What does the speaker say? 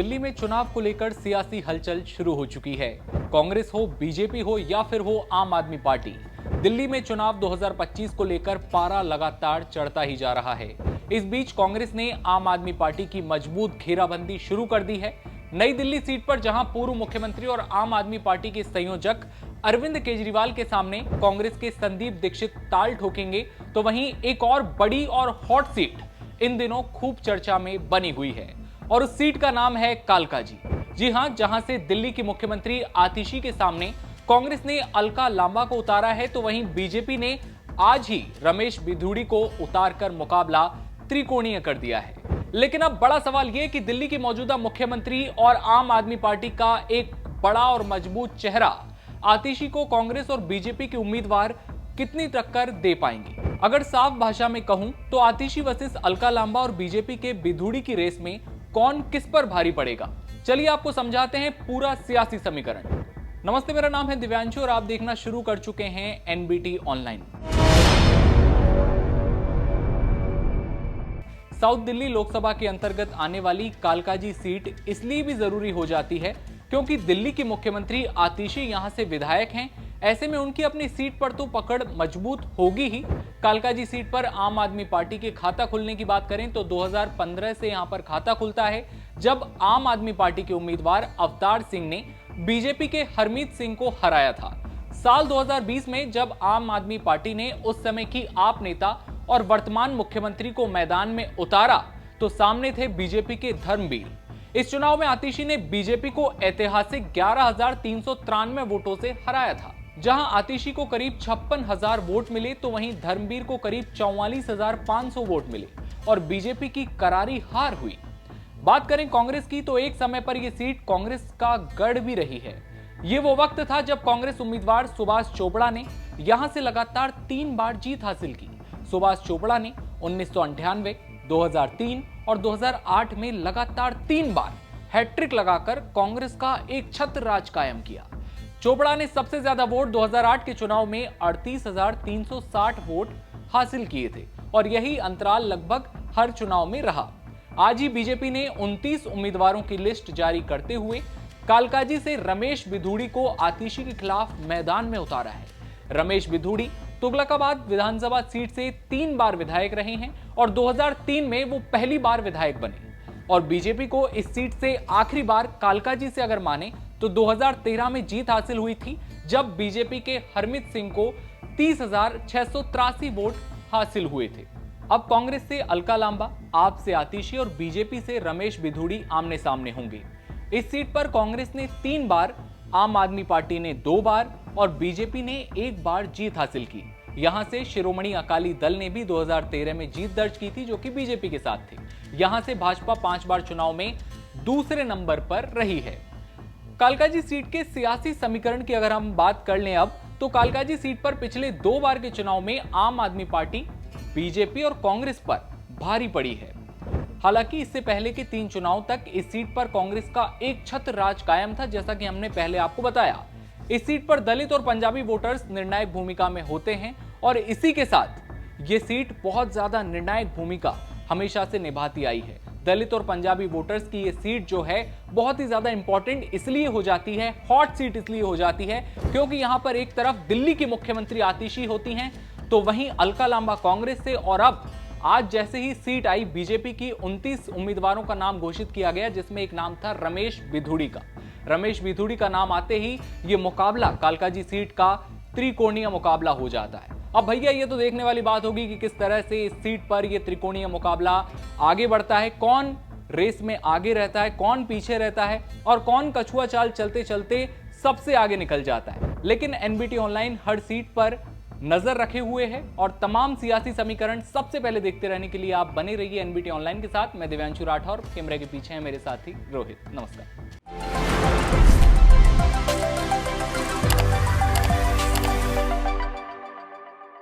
दिल्ली में चुनाव को लेकर सियासी हलचल शुरू हो चुकी है। कांग्रेस हो, बीजेपी हो या फिर हो आम आदमी पार्टी, दिल्ली में चुनाव 2025 को लेकर पारा लगातार चढ़ता ही जा रहा है। इस बीच कांग्रेस ने आम आदमी पार्टी की मजबूत घेराबंदी शुरू कर दी है। नई दिल्ली सीट पर जहां पूर्व मुख्यमंत्री और आम आदमी पार्टी के संयोजक अरविंद केजरीवाल के सामने कांग्रेस के संदीप दीक्षित ताल ठोकेंगे, तो वहीं एक और बड़ी और हॉट सीट इन दिनों खूब चर्चा में बनी हुई है और उस सीट का नाम है कालकाजी। जी हां, जहां से दिल्ली की मुख्यमंत्री आतिशी के सामने कांग्रेस ने अलका लांबा को उतारा है, तो वहीं बीजेपी ने आज ही रमेश बिधूड़ी को उतारकर मुकाबला त्रिकोणीय कर दिया है। लेकिन अब बड़ा सवाल यह कि दिल्ली की मौजूदा मुख्यमंत्री और आम आदमी पार्टी का एक बड़ा और मजबूत चेहरा आतिशी को कांग्रेस और बीजेपी के उम्मीदवार कितनी टक्कर दे पाएंगे। अगर साफ भाषा में कहूं तो आतिशी वर्सेस अलका लांबा और बीजेपी के बिधूड़ी की रेस में कौन किस पर भारी पड़ेगा, चलिए आपको समझाते हैं पूरा सियासी समीकरण। नमस्ते, मेरा नाम है दिव्यांशु और आप देखना शुरू कर चुके हैं NBT online. South Delhi Lok Sabha के अंतर्गत आने वाली कालकाजी सीट इसलिए भी जरूरी हो जाती है क्योंकि दिल्ली की मुख्यमंत्री आतिशी यहां से विधायक हैं। ऐसे में उनकी अपनी सीट पर तो पकड़ मजबूत होगी ही। कालकाजी सीट पर आम आदमी पार्टी के खाता खुलने की बात करें तो 2015 से यहां पर खाता खुलता है, जब आम आदमी पार्टी के उम्मीदवार अवतार सिंह ने बीजेपी के हरमीत सिंह को हराया था। साल 2020 में जब आम आदमी पार्टी ने उस समय की आप नेता और वर्तमान मुख्यमंत्री को मैदान में उतारा तो सामने थे बीजेपी के धर्मवीर। इस चुनाव में आतिशी ने बीजेपी को ऐतिहासिक 11,393 वोटों से हराया था। जहां आतिशी को करीब 56,000 वोट मिले तो वहीं धर्मवीर को करीब 44,500 वोट मिले और बीजेपी की करारी हार हुई। बात करें कांग्रेस की तो एक समय पर यह सीट कांग्रेस का गढ़ भी रही है। ये वो वक्त था जब कांग्रेस उम्मीदवार सुभाष चोपड़ा ने यहां से लगातार 3 बार जीत हासिल की। सुभाष चोपड़ा ने 1998, 2003 और 2008 में लगातार 3 बार हैट्रिक लगाकर कांग्रेस का एक छत्र राज कायम किया। चोपड़ा ने सबसे ज्यादा वोट 2008 के चुनाव में 38,360 वोट हासिल किए थे और यही अंतराल लगभग हर चुनाव में रहा। आज ही बीजेपी ने 29 उम्मीदवारों की लिस्ट जारी करते हुए कालकाजी से रमेश बिधूड़ी को आतिशी के खिलाफ मैदान में उतारा है। रमेश बिधूड़ी तुगलकाबाद विधानसभा सीट से 3 बार विधायक रहे हैं और 2003 में वो पहली बार विधायक बने और बीजेपी को इस सीट से आखिरी बार कालकाजी से अगर माने तो 2013 में जीत हासिल हुई थी, जब बीजेपी के हरमीत सिंह को 30,683 वोट हासिल हुए थे। अब कांग्रेस से अलका लांबा, आप से आतिशी और बीजेपी से रमेश बिधूड़ी आमने सामने होंगे। इस सीट पर कांग्रेस ने 3 बार, आम आदमी पार्टी ने 2 बार और बीजेपी ने 1 बार जीत हासिल की। यहां से शिरोमणि अकाली दल ने भी 2013 में जीत दर्ज की थी, जो कि बीजेपी के साथ थी। यहां से भाजपा 5 बार चुनाव में दूसरे नंबर पर रही है। कालकाजी सीट के सियासी समीकरण की अगर हम बात कर लें अब, तो कालकाजी सीट पर पिछले 2 बार के चुनाव में आम आदमी पार्टी बीजेपी और कांग्रेस पर भारी पड़ी है। हालांकि इससे पहले के 3 चुनाव तक इस सीट पर कांग्रेस का एक छत्र राज कायम था, जैसा कि हमने पहले आपको बताया। इस सीट पर दलित और पंजाबी वोटर्स निर्णायक भूमिका में होते हैं और इसी के साथ ये सीट बहुत ज्यादा निर्णायक भूमिका हमेशा से निभाती आई है। दलित और पंजाबी वोटर्स की ये सीट जो है बहुत ही ज्यादा इंपॉर्टेंट इसलिए हो जाती है, हॉट सीट इसलिए हो जाती है क्योंकि यहां पर एक तरफ दिल्ली की मुख्यमंत्री आतिशी होती हैं, तो वहीं अलका लांबा कांग्रेस से, और अब आज जैसे ही सीट आई बीजेपी की 29 उम्मीदवारों का नाम घोषित किया गया, जिसमें एक नाम था रमेश बिधूड़ी का। रमेश बिधूड़ी का नाम आते ही ये मुकाबला कालकाजी सीट का त्रिकोणीय मुकाबला हो जाता है। अब भैया ये तो देखने वाली बात होगी कि किस तरह से इस सीट पर ये त्रिकोणीय मुकाबला आगे बढ़ता है, कौन रेस में आगे रहता है, कौन पीछे रहता है और कौन कछुआ चाल चलते चलते सबसे आगे निकल जाता है। लेकिन एनबीटी ऑनलाइन हर सीट पर नजर रखे हुए है और तमाम सियासी समीकरण सबसे पहले देखते रहने के लिए आप बने रहिए एनबीटी ऑनलाइन के साथ। मैं दिव्यांशु राठौर, कैमरे के पीछे है मेरे साथी रोहित। नमस्कार।